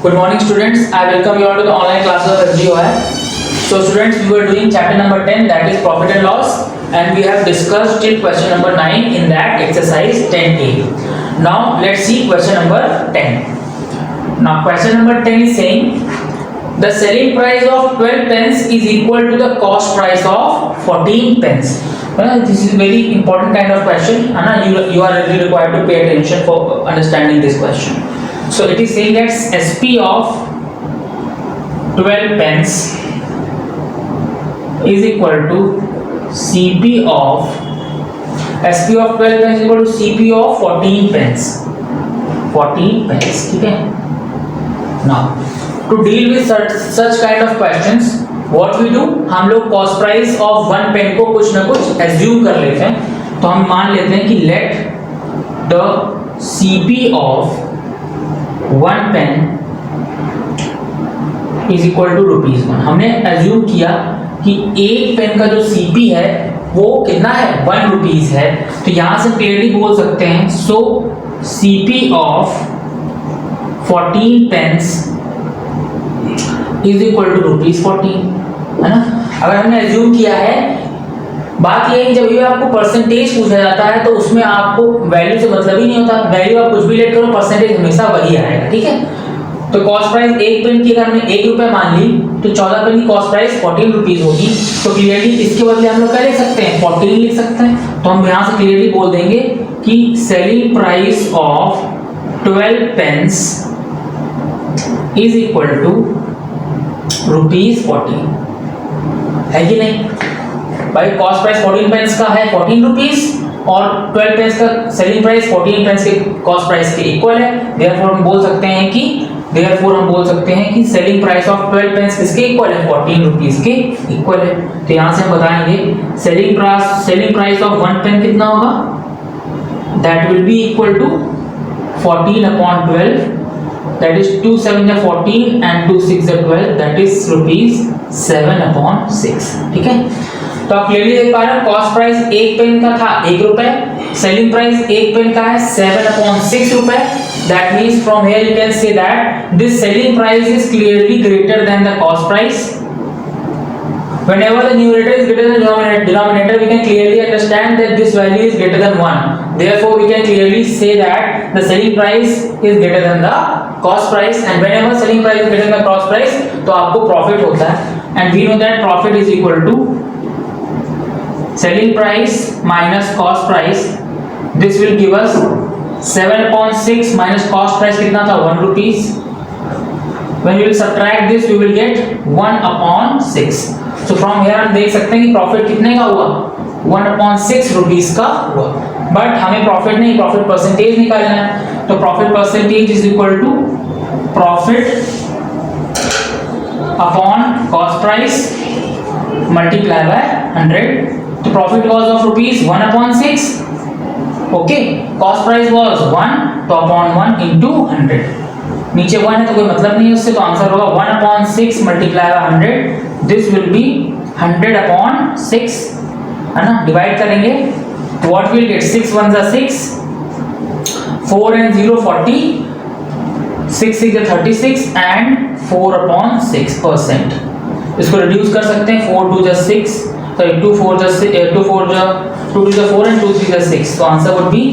Good morning students, I welcome you all to the online classes of FGOI. So students, we were doing chapter number 10, that is profit and loss, and we have discussed till question number 9 in that exercise 10A. Now let's see question number 10. Now question number 10 is saying the selling price of 12 pence is equal to the cost price of 14 pence. This is a very important kind of question, and you are really required to pay attention for understanding this question. So it is saying that SP of 12 pence is equal to CP of SP of 12 pence is equal to CP of 14 pence. 14 pence, ठीक है? Now to deal with such kind of questions, what we do, हम लोग cost price of 1 pen को कुछ ना कुछ assume कर लेते हैं. तो हम मान लेते हैं कि let the CP of 1 pen is equal to ₹1. हमने assume किया कि एक पेन का जो CP है वो कितना है, ₹1 है. तो यहां से क्लियरली बोल सकते हैं so CP of 14 pence is equal to ₹14, है ना. अगर हमने assume किया है, बात ये है कि जब भी आपको परसेंटेज पूछा जाता है तो उसमें आपको वैल्यू से मतलब ही नहीं होता. वैल्यू आप कुछ भी लेट करो, परसेंटेज हमेशा वही आएगा, ठीक है. तो कॉस्ट प्राइस एक पेन की अगर हमने ₹1 मान ली तो 14 पेन की कॉस्ट प्राइस ₹14 होगी. तो क्लियरली इसके बदले हम लोग क्या लिख सकते हैं, 14 लिख सकते हैं. तो हम यहाँ से क्लियरली बोल देंगे कि selling price of 12 pens is equal to ₹14, है कि नहीं भाई. कॉस्ट प्राइस 14 पेंस का है ₹14 और 12 पेंस का सेलिंग प्राइस 14 पेंस के कॉस्ट प्राइस के इक्वल है. देयरफॉर हम बोल सकते हैं कि सेलिंग प्राइस ऑफ 12 पेंस किसके इक्वल है, ₹14 के इक्वल है. तो यहां से हम बताएंगे सेलिंग प्राइस ऑफ 1 पेन कितना होगा, that will be equal to 14/12, that is 2 7 are 14 and 2 6 are 12, that is ₹7/6. ठीक है. तो आप क्लियरली देख पा रहे हो कॉस्ट प्राइस एक पेन का था ₹1, सेलिंग प्राइस एक पेन का है ₹7/6. That means from here you can say that this selling price is clearly greater than the cost price. Whenever the numerator is greater than denominator, we can clearly understand that this value is greater than 1. Therefore, we can clearly say that the selling price is greater than the cost price. And whenever selling price is greater than the cost price, तो आपको profit होता है. And we know that profit is equal to selling price minus cost price. This will give us 7/6 minus cost price कितना था, ₹1. When we will subtract this, we will get 1/6. So from here हम देख सकते हैं कि profit कितने का हुआ, ₹1/6 का हुआ. बट हमें प्रॉफिट नहीं, प्रॉफिट परसेंटेज निकालना है. तो profit percentage is equal to profit upon cost price multiply by 100. तो profit was of ₹1/6. Okay, cost price was 1, तो अपॉन 1 इंटू 100. नीचे 1 है तो कोई मतलब नहीं है उससे, तो आंसर होगा 1/6 multiply by 100. This will B 100/6, है ना. डिवाइड करेंगे तो what will get, 6 1 are 6, 4 and 0 40, 6 6 are 36 and 4/6%. इसको रिड्यूस कर सकते हैं. 4 2 are 6, sorry 2 4 are 6, 2 4 are 2 2 are 4 and 2 3 are 6. So answer would be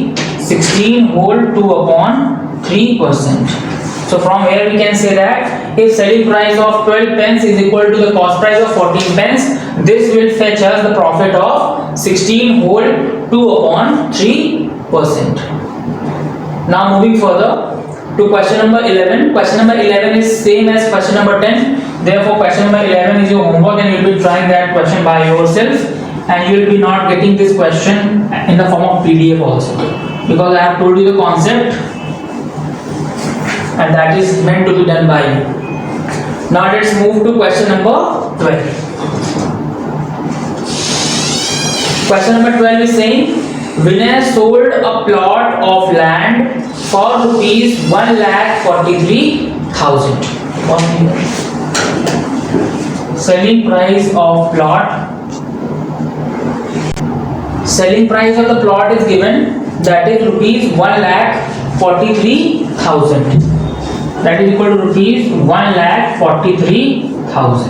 16 whole 2/3%. So from here we can say that if selling price of 12 pence is equal to the cost price of 14 pence, this will fetch us the profit of 16 whole 2/3%. Now moving further to question number 11. Question number 11 is same as question number 10. Therefore question number 11 is your homework and you will be trying that question by yourself, and you will be not getting this question in the form of PDF also, because I have told you the concept and that is meant to be done by you. Now let's move to question number 12. Question number 12 is saying Vinay sold a plot of land for ₹1,43,000. Selling price of plot. Selling price of the plot is given, that is ₹1,43,000. That is equal to rupees 1,43,000।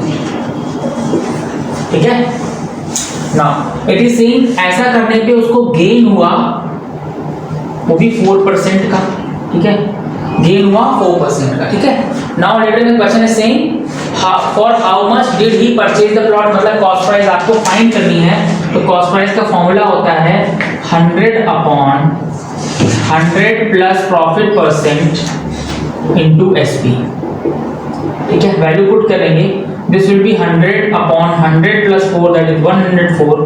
ठीक है, now it is saying ऐसा करने पे उसको gain हुआ वो भी 4% का। ठीक है, गेन हुआ 4% का। ठीक है, now later the question is saying for how much did he purchase the plot, मतलब कॉस्ट प्राइस आपको फाइंड करनी है। तो कॉस्ट प्राइस का फॉर्मूला होता है 100/100 plus profit percent into SP. ठीक है, वैल्यू पुट करेंगे, this will B 100/100 plus 4 that is 104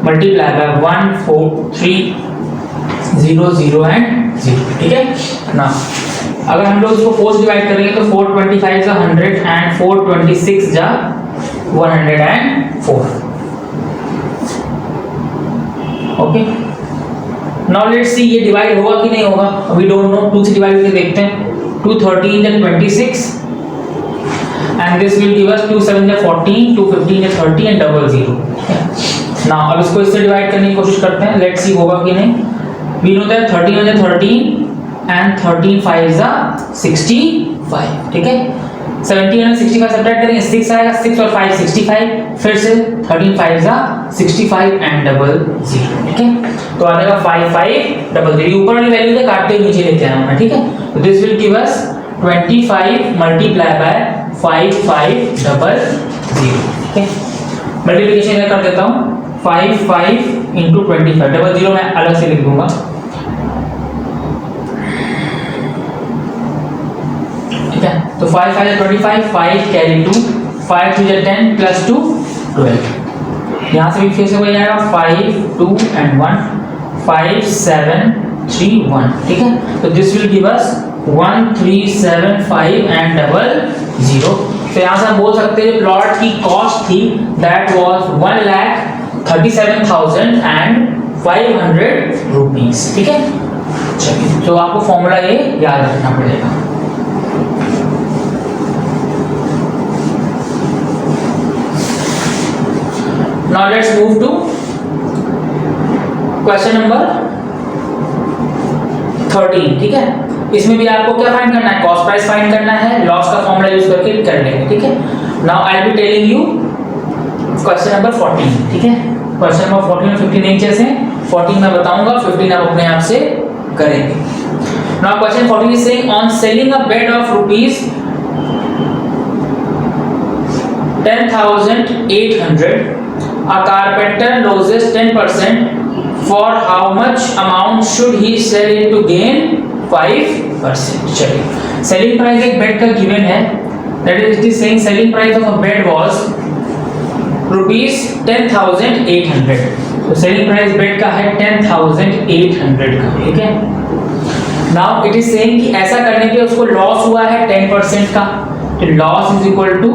multiply by 14300 and 0। ठीक है ना, अगर हम लोग इसको 4 से डिवाइड करेंगे तो 425 जा 100 एंड 426 जा 104। ओके, नाउ लेट्स सी ये डिवाइड होगा कि नहीं होगा, वी डोंट नो। 2 से डिवाइड करके देखते हैं। 2 13 जा 26 एंड दिस विल गिव अस 2 7 जा 14, 2 15 जा 30 एंड 00। नाउ अब इसको इससे डिवाइड करने की कोशिश करते हैं, लेट्स सी होगा कि नहीं। वी नो दैट 13 जा 13 and 13 5 is 65। ठीक है, 17 and 65 सब्ट्रैक्ट करेंगे 6 आएगा, 6 और 5 65, फिर से 13 5 is 65 and 00। ठीक है, तो आ जाएगा 5500। ऊपर वाली वैल्यू से काटते हुए नीचे लेते आना है। ठीक है, तो this will give us 25 multiply by 5500। ठीक है, मल्टीप्लिकेशन कर देता हूँ, 55 into 25, 00 मैं अलग से लिख दूंगा। तो 5 5 25, 5 कैरी 2, 5 2 10 प्लस 2 12। यहाँ से भी फिर से वही आएगा 5 2 and 1 5 7 3 1। ठीक है, तो this will give us 1375 and 00। तो यहाँ से हम बोल सकते हैं प्लॉट की कॉस्ट थी दैट वाज 1,37,500 रुपीस। ठीक है, चलिए, तो आपको फॉर्मूला ये याद रखना पड़ेगा। Now let's move to question number 13। ठीक है, इसमें भी आपको क्या फाइंड करना है, कॉस्ट प्राइस फाइंड करना है, लॉस का फॉर्मूला यूज करके कर लेंगे। ठीक है, now I will be telling you question number 14। ठीक है, क्वेश्चन नंबर 14 और 15 एक जैसे, 14 मैं बताऊंगा, 15 आप अपने आप से करेंगे। Now question 14 is saying on selling a bed of rupees 10,800 a carpenter loses 10%, for how much amount should he sell it to gain 5%? चलिए, सेलिंग प्राइस एक बेड का गिवन है, that is it is saying selling price of a bed was rupees 10,800। तो selling price bed का है 10,800 का। ठीक है, नाउ इट इज सेइंग कि ऐसा करने पे उसको लॉस हुआ है 10% का, तो लॉस इज इक्वल टू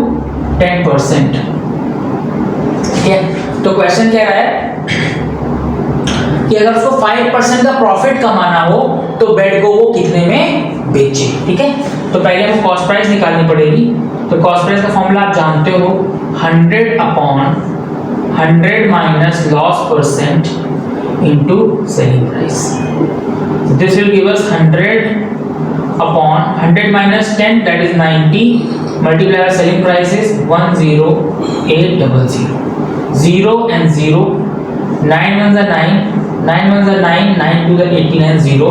10%। ठीक है, तो क्वेश्चन कह रहा है कि अगर उसको 5% का प्रॉफिट कमाना हो तो बेड को वो कितने में बेचे। ठीक है, तो पहले हमको कॉस्ट प्राइस निकालनी पड़ेगी। तो कॉस्ट प्राइस का फॉर्मूला आप जानते हो, 100/100 minus loss percent into selling price. This will give us 100/100 minus 10 that is 90 multiply our selling price is 10800। 0 and 0, 9 ones are 9, 9 ones are 9, 9 to the 89 0।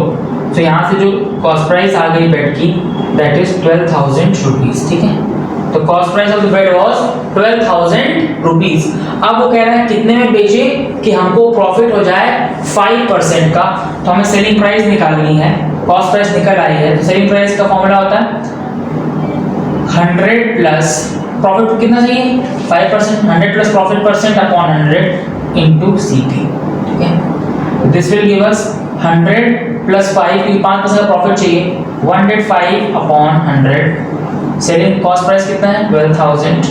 तो यहाँ से जो कॉस्ट प्राइस आ गई बेड की दैट इज 12,000 रुपीज। ठीक है, तो cost price of the bed was 12,000 rupees. अब वो कह रहा है कितने में बेचे कि हमको प्रॉफिट हो जाए 5% का, तो हमें सेलिंग प्राइस निकालनी है। कॉस्ट प्राइस निकल आई है, तो सेलिंग प्राइस का फॉर्मूला होता है 100 प्लस प्रॉफिट कितना चाहिए 5%, 100 plus profit percent upon 100 into CP. ठीक है, this will give us 100 plus 5 की 5% का प्रॉफिट चाहिए, 105/100। सेलिंग कॉस्ट प्राइस कितना है 12,000,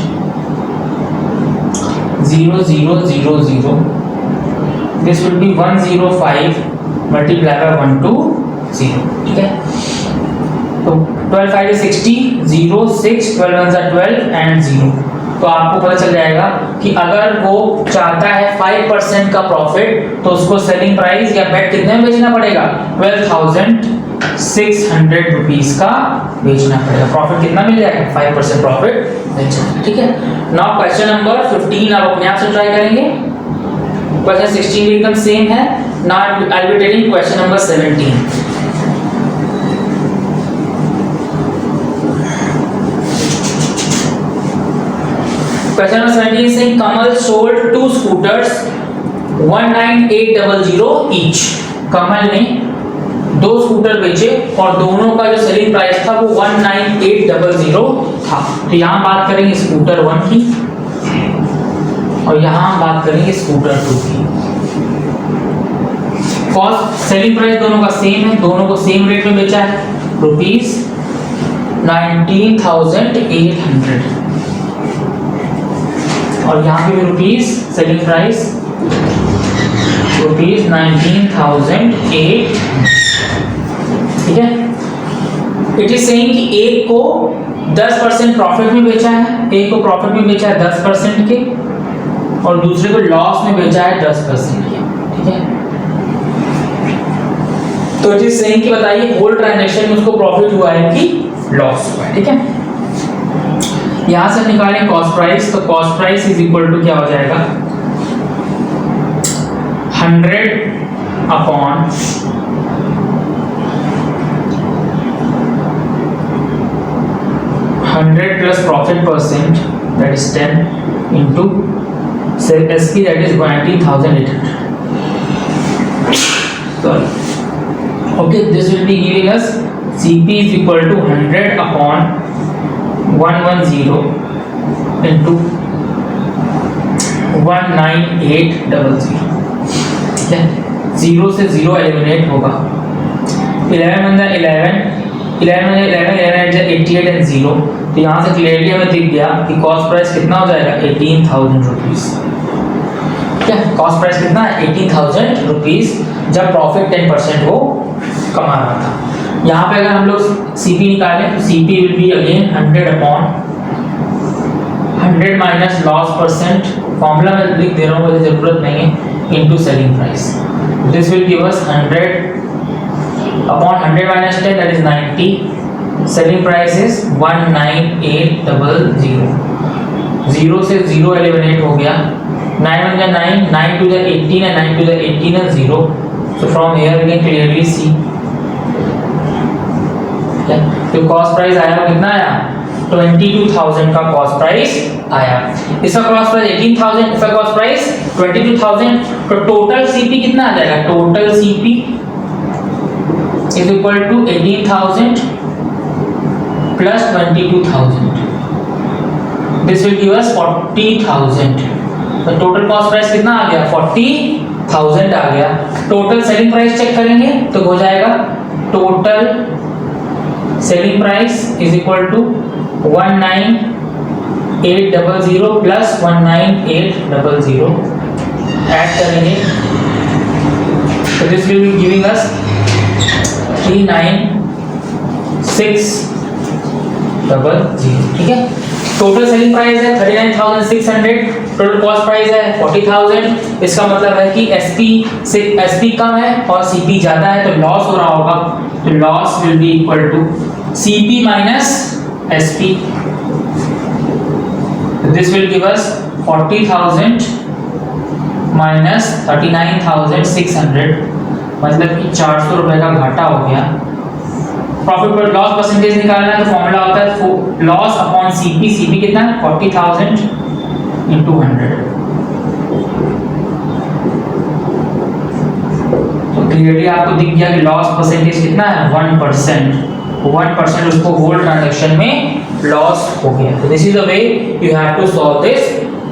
0000। This will B 105 multiply by 120। ठीक है, तो 12 5 is 60, 0 6, 12 ones are 12 and 0। तो तो आपको पता चल जाएगा कि अगर वो चाहता है 5% का प्रॉफिट तो उसको सेलिंग प्राइस या बेट कितने में बेचना पड़ेगा, 12,600 रुपीस का बेचना पड़ेगा। प्रॉफिट कितना मिल जाएगा, 5% प्रॉफिट मिल जाएगा। ठीक है। नाउ क्वेश्चन नंबर 15 आप अपने आप से ट्राई करेंगे। क्वेश्चन 16 भी एकदम सेम है। Now I will be telling question number 17। Question number 17 is saying Kamal sold 2 scooters 19800 each. कमल ने 2 स्कूटर बेचे और दोनों का जो सेलिंग प्राइस था वो 19800 था। तो यहाँ बात करेंगे स्कूटर 1 की और यहाँ बात करेंगे स्कूटर 2 की। कॉस्ट सेलिंग प्राइस दोनों का सेम है, दोनों को सेम रेट में बेचा है, ₹19,800 और यहाँ पे भी रुपीज सेलिंग प्राइस ₹19,800। ठीक है। इट इज सेइंग कि एक को 10% प्रॉफिट में बेचा है, एक को प्रॉफिट में बेचा है 10% के और दूसरे को लॉस में बेचा है 10% के। ठीक है। तो इट इज सेइंग कि बताइए होल ट्रांजैक्शन में उसको प्रॉफिट हुआ है कि लॉस हुआ है। ठीक है। यहां से निकालें कॉस्ट प्राइस, तो cost price is equal to क्या हो जाएगा, 100 upon 100 plus profit percent that is 10 into SP that is 19,800। Sorry. Okay, this will be giving us CP is equal to 100 upon 110 into 19800। Zero से zero eliminate होगा। 11 बंदा 11 88 and 0। तो यहाँ से clearly हमें दिख गया कि कॉस्ट प्राइस कितना हो जाएगा, 18,000 रुपीज। क्या कॉस्ट प्राइस कितना है, 18,000 रुपीज, जब प्रॉफिट 10% वो कमा रहा था। यहाँ पे अगर हम लोग CP निकालें तो CP will be again 100 upon 100 minus loss percent, formula में लिख दे रहा हूँ, मुझे जरूरत नहीं है, into selling price. This will give us 100 upon 100 minus 10 that is 90। Selling price is 19800। 0 से 0 एलिमिनेट हो गया। 9 1 जा 9, 9 2 जा 18 and 9 2 जा 18 and 0। So from here we can clearly see तो कॉस्ट प्राइस आया कितना आया, 22,000 का कॉस्ट प्राइस आया। इसका कॉस्ट प्राइस 18,000, इसका कॉस्ट प्राइस 22,000। तो टोटल सीपी कितना आ जाएगा, total CP is equal to 18,000 plus 22,000। This will give us 40,000। तो टोटल कॉस्ट प्राइस कितना आ गया, 40,000 आ गया। टोटल सेलिंग प्राइस चेक करेंगे तो हो जाएगा total selling price is equal to 19800 plus 19800 add करेंगे तो this will be giving us 39,600। ठीक है। टोटल सेलिंग प्राइस है 39,600, टोटल कॉस्ट प्राइस है 40,000। इसका मतलब है कि एसपी कम है और सीपी ज्यादा है, तो लॉस हो रहा होगा। तो loss will be equal to CP minus SP. This will give us 40,000 minus 39,600, मतलब कि 400 रुपए का घाटा हो गया। प्रॉफिट पर लॉस परसेंटेज निकालना है तो फॉर्मूला होता है लॉस अपॉन सीपी। सीपी कितना है, 40,000 इंटू 100। तो क्लियरली आपको दिख गया कि लॉस परसेंटेज कितना है, 1%। 1% उसको होल ट्रांजैक्शन में लॉस हो गया। तो this is the way you have to solve this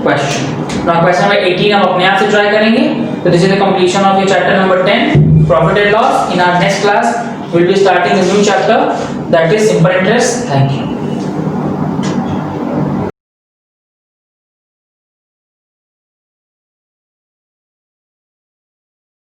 question. Now question number 18 आप अपने आप से ट्राई करेंगे। तो this is the completion of your chapter number 10 profit and loss. In our next class we'll be starting a new chapter that is simple interest. Thank you.